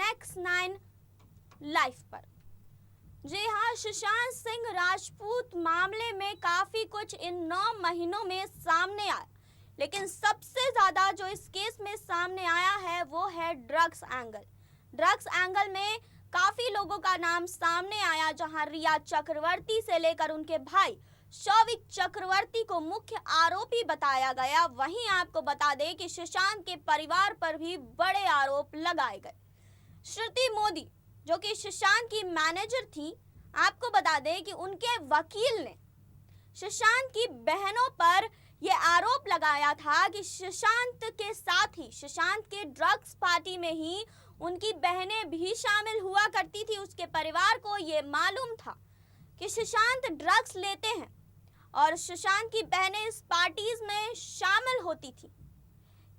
Next9 life पर। जी हाँ, सुशांत सिंह राजपूत मामले में काफी कुछ इन 9 महीनों में सामने आया, लेकिन सबसे ज्यादा जो इस केस में सामने आया है वो है ड्रग्स एंगल। ड्रग्स एंगल में काफी लोगों का नाम सामने आया, जहां रिया चक्रवर्ती से लेकर उनके भाई शौविक चक्रवर्ती को मुख्य आरोपी बताया गया। वहीं आपको बता दें कि सुशांत के परिवार पर भी बड़े आरोप लगाए गए। श्रुति मोदी जो कि सुशांत की मैनेजर थी, आपको बता दें कि उनके वकील ने सुशांत की बहनों पर यह आरोप लगाया था कि सुशांत के साथ ही सुशांत के ड्रग्स पार्टी में ही उनकी बहनें भी शामिल हुआ करती थी। उसके परिवार को ये मालूम था कि सुशांत ड्रग्स लेते हैं और सुशांत की बहनें इस पार्टीज में शामिल होती थी।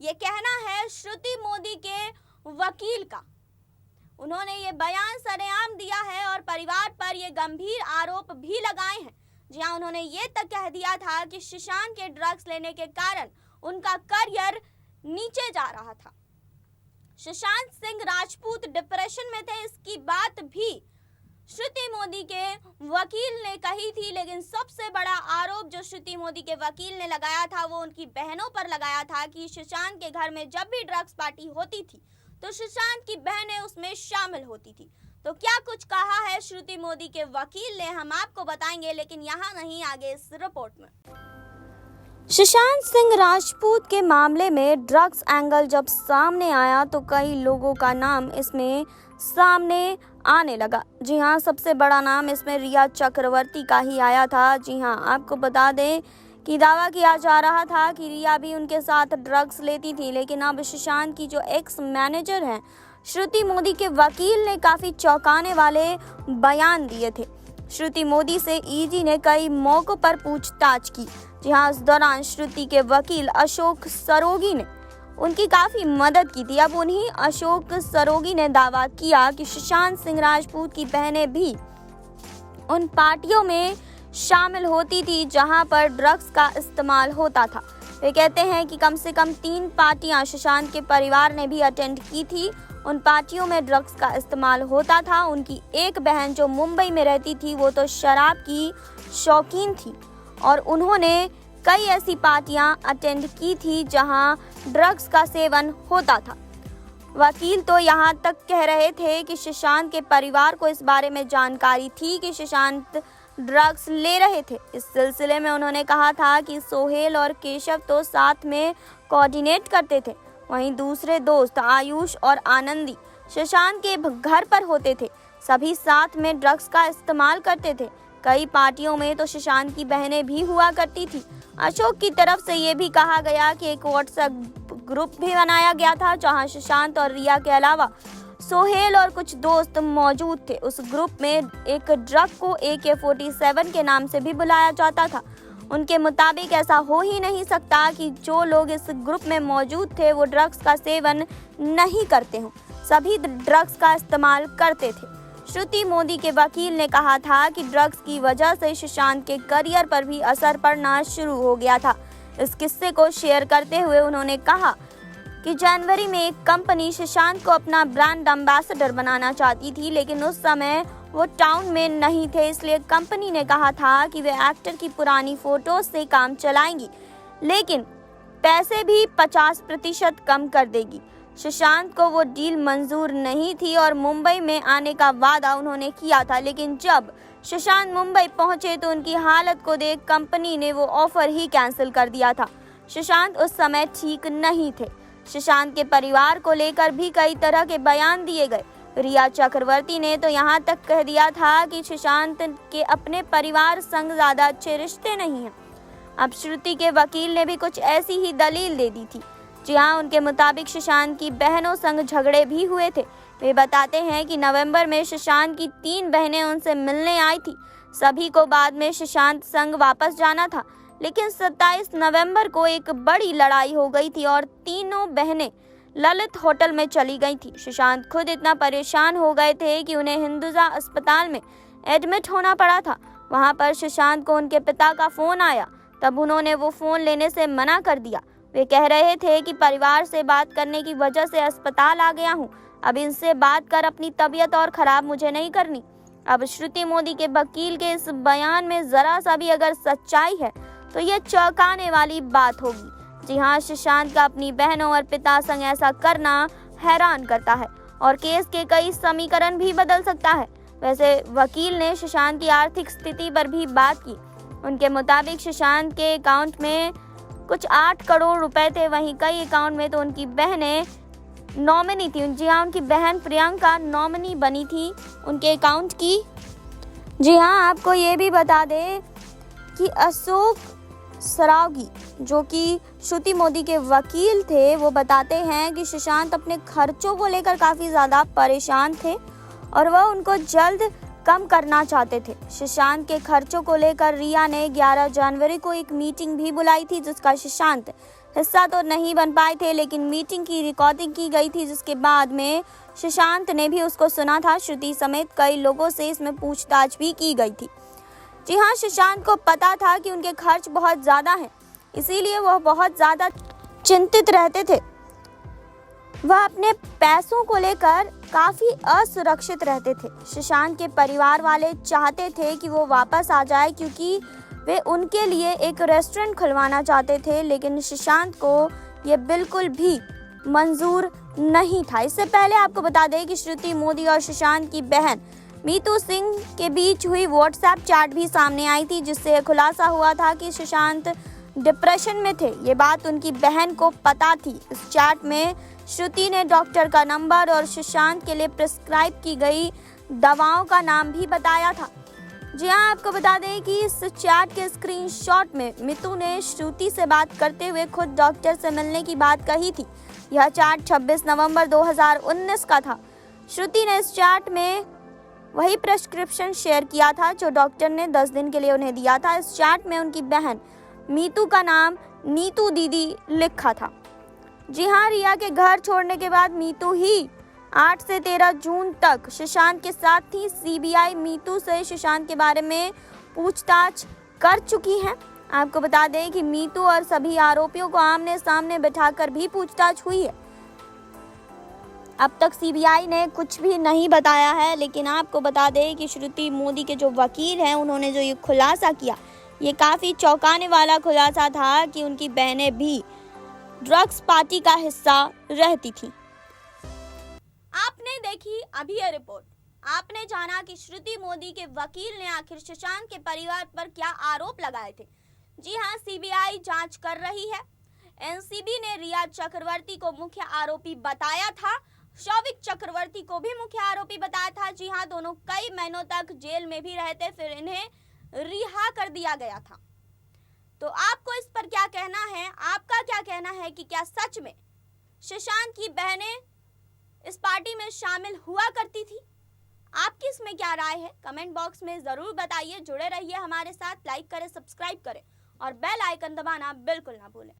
ये कहना है श्रुति मोदी के वकील का। उन्होंने ये बयान सरेआम दिया है और परिवार पर ये गंभीर आरोप भी लगाए हैं। जी हाँ, उन्होंने ये तक कह दिया था कि सुशांत के ड्रग्स लेने के कारण उनका करियर नीचे जा रहा था। सुशांत सिंह राजपूत डिप्रेशन में थे, इसकी बात भी श्रुति मोदी के वकील ने कही थी। लेकिन सबसे बड़ा आरोप जो श्रुति मोदी के वकील ने लगाया था वो उनकी बहनों पर लगाया था कि सुशांत के घर में जब भी ड्रग्स पार्टी होती थी तो सुशांत की बहनें उसमें शामिल होती थी। तो क्या कुछ कहा है श्रुति मोदी के वकील ने, हम आपको बताएंगे, लेकिन यहाँ नहीं, आगे इस रिपोर्ट में। सुशांत सिंह राजपूत के मामले में ड्रग्स एंगल जब सामने आया तो कई लोगों का नाम इसमें सामने आने लगा। जी हाँ, सबसे बड़ा नाम इसमें रिया चक्रवर्ती का ही आया था। जी हाँ, आपको बता दें कि दावा किया जा रहा था कि रिया भी उनके साथ ड्रग्स लेती थी, लेकिन अब सुशांत की जो एक्स मैनेजर हैं श्रुति मोदी के वकील ने काफ़ी चौंकाने वाले बयान दिए थे। श्रुति मोदी से ईडी ने कई मौकों पर पूछताछ की। जी हाँ, इस दौरान श्रुति के वकील अशोक सरोगी ने उनकी काफ़ी मदद की थी। अब उन्हीं अशोक सरोगी ने दावा किया कि सुशांत सिंह राजपूत की बहनें भी उन पार्टियों में शामिल होती थी जहां पर ड्रग्स का इस्तेमाल होता था। वे कहते हैं कि कम से कम 3 पार्टियां सुशांत के परिवार ने भी अटेंड की थी। उन पार्टियों में ड्रग्स का इस्तेमाल होता था। उनकी एक बहन जो मुंबई में रहती थी वो तो शराब की शौकीन थी और उन्होंने कई ऐसी पार्टियां अटेंड की थी जहां ड्रग्स का सेवन होता था। वकील तो यहां तक कह रहे थे कि सुशांत के परिवार को इस बारे में जानकारी थी कि सुशांत ड्रग्स ले रहे थे। इस सिलसिले में उन्होंने कहा था कि सोहेल और केशव तो साथ में कोऑर्डिनेट करते थे, वहीं दूसरे दोस्त आयुष और आनंदी सुशांत के घर पर होते थे। सभी साथ में ड्रग्स का इस्तेमाल करते थे। कई पार्टियों में तो सुशांत की बहनें भी हुआ करती थी। अशोक की तरफ से ये भी कहा गया कि एक व्हाट्सएप ग्रुप भी बनाया गया था जहां सुशांत और रिया के अलावा सोहेल और कुछ दोस्त मौजूद थे। उस ग्रुप में एक ड्रग को AK-47 के नाम से भी बुलाया जाता था। उनके मुताबिक ऐसा हो ही नहीं सकता कि जो लोग इस ग्रुप में मौजूद थे वो ड्रग्स का सेवन नहीं करते हों। सभी ड्रग्स का इस्तेमाल करते थे। श्रुति मोदी के वकील ने कहा था कि ड्रग्स की वजह से सुशांत के करियर पर भी असर पड़ना शुरू हो गया था। इस किस्से को शेयर करते हुए उन्होंने कहा कि जनवरी में एक कंपनी सुशांत को अपना ब्रांड एम्बेसडर बनाना चाहती थी, लेकिन उस समय वो टाउन में नहीं थे, इसलिए कंपनी ने कहा था कि वे एक्टर की पुरानी फोटोज से काम चलाएंगी, लेकिन पैसे भी 50% कम कर देगी। सुशांत को वो डील मंजूर नहीं थी और मुंबई में आने का वादा उन्होंने किया था, लेकिन जब सुशांत मुंबई पहुंचे तो उनकी हालत को देख कंपनी ने वो ऑफर ही कैंसिल कर दिया था। सुशांत उस समय ठीक नहीं थे। सुशांत के परिवार को लेकर भी कई तरह के बयान दिए गए। रिया चक्रवर्ती ने तो यहाँ तक कह दिया था कि सुशांत के अपने परिवार संग ज़्यादा अच्छे रिश्ते नहीं हैं। अब श्रुति के वकील ने भी कुछ ऐसी ही दलील दे दी थी। जी हाँ, उनके मुताबिक सुशांत की बहनों संग झगड़े भी हुए थे। वे बताते हैं कि नवंबर में सुशांत की 3 बहनें उनसे मिलने आई थी। सभी को बाद में सुशांत संग वापस जाना था, लेकिन 27 नवंबर को एक बड़ी लड़ाई हो गई थी और तीनों बहनें ललित होटल में चली गई थी। सुशांत खुद इतना परेशान हो गए थे कि उन्हें हिंदुजा अस्पताल में एडमिट होना पड़ा था। वहां पर सुशांत को उनके पिता का फ़ोन आया, तब उन्होंने वो फ़ोन लेने से मना कर दिया। वे कह रहे थे कि परिवार से बात करने की वजह से अस्पताल आ गया हूँ, अब इनसे बात कर अपनी तबीयत और ख़राब मुझे नहीं करनी। अब श्रुति मोदी के वकील के इस बयान में ज़रा सा भी अगर सच्चाई है तो ये चौंकाने वाली बात होगी। जी हाँ, सुशांत का अपनी बहनों और पिता संग ऐसा करना हैरान करता है और केस के कई समीकरण भी बदल सकता है। वैसे वकील ने सुशांत की आर्थिक स्थिति पर भी बात की। उनके मुताबिक सुशांत के अकाउंट में कुछ 8 करोड़ रुपए थे, वहीं कई अकाउंट में तो उनकी बहनें नॉमिनी थी। जी हाँ, उनकी बहन प्रियंका नॉमिनी बनी थी उनके अकाउंट की। जी हाँ, आपको ये भी बता दें कि अशोक सरावगी जो कि श्रुति मोदी के वकील थे, वो बताते हैं कि सुशांत अपने खर्चों को लेकर काफ़ी ज़्यादा परेशान थे और वह उनको जल्द कम करना चाहते थे। सुशांत के खर्चों को लेकर रिया ने 11 जनवरी को एक मीटिंग भी बुलाई थी, जिसका सुशांत हिस्सा तो नहीं बन पाए थे, लेकिन मीटिंग की रिकॉर्डिंग की गई थी, जिसके बाद में सुशांत ने भी उसको सुना था। श्रुति समेत कई लोगों से इसमें पूछताछ भी की गई थी। जी हाँ, सुशांत को पता था कि उनके खर्च बहुत ज़्यादा हैं, इसीलिए वह बहुत ज़्यादा चिंतित रहते थे। वह अपने पैसों को लेकर काफ़ी असुरक्षित रहते थे। सुशांत के परिवार वाले चाहते थे कि वो वापस आ जाए, क्योंकि वे उनके लिए एक रेस्टोरेंट खुलवाना चाहते थे, लेकिन सुशांत को ये बिल्कुल भी मंजूर नहीं था। इससे पहले आपको बता दें कि श्रुति मोदी और सुशांत की बहन मीतू सिंह के बीच हुई व्हाट्सएप चैट भी सामने आई थी, जिससे खुलासा हुआ था कि सुशांत डिप्रेशन में थे। ये बात उनकी बहन को पता थी। इस चैट में श्रुति ने डॉक्टर का नंबर और सुशांत के लिए प्रिस्क्राइब की गई दवाओं का नाम भी बताया था। जी हाँ, आपको बता दें कि इस चैट के स्क्रीनशॉट में मीतू ने श्रुति से बात करते हुए खुद डॉक्टर से मिलने की बात कही थी। यह चैट 26 नवंबर 2019 का था। श्रुति ने इस चैट में वही प्रेस्क्रिप्शन शेयर किया था जो डॉक्टर ने 10 दिन के लिए उन्हें दिया था। इस चैट में उनकी बहन मीतू का नाम नीतू दीदी लिखा था। जी हाँ, रिया के घर छोड़ने के बाद मीतू ही 8 से 13 जून तक सुशांत के साथ थी। सीबीआई मीतू से सुशांत के बारे में पूछताछ कर चुकी है। आपको बता दें कि मीतू और सभी आरोपियों को आमने सामने बिठाकर भी पूछताछ हुई है। अब तक सीबीआई ने कुछ भी नहीं बताया है, लेकिन आपको बता दें कि श्रुति मोदी के जो वकील हैं, उन्होंने जो ये खुलासा किया, ये काफ़ी चौंकाने वाला खुलासा था कि उनकी बहनें भी ड्रग्स पार्टी का हिस्सा रहती थी। आपने देखी अभी ये रिपोर्ट। आपने जाना कि श्रुति मोदी के वकील ने आखिर सुशांत के परिवार पर क्या आरोप लगाए थे। जी हाँ, सीबीआई जांच कर रही है। एनसीबी ने रिया चक्रवर्ती को मुख्य आरोपी बताया था, शौविक चक्रवर्ती को भी मुख्य आरोपी बताया था। जी हाँ, दोनों कई महीनों तक जेल में भी रहे थे, फिर इन्हें रिहा कर दिया गया था। तो आपको इस पर क्या कहना है? आपका क्या कहना है कि क्या सच में सुशांत की बहनें इस पार्टी में शामिल हुआ करती थी? आपकी इसमें क्या राय है? कमेंट बॉक्स में जरूर बताइए। जुड़े रहिए हमारे साथ, लाइक करें, सब्सक्राइब करें और बेल आइकन दबाना बिल्कुल ना भूलें।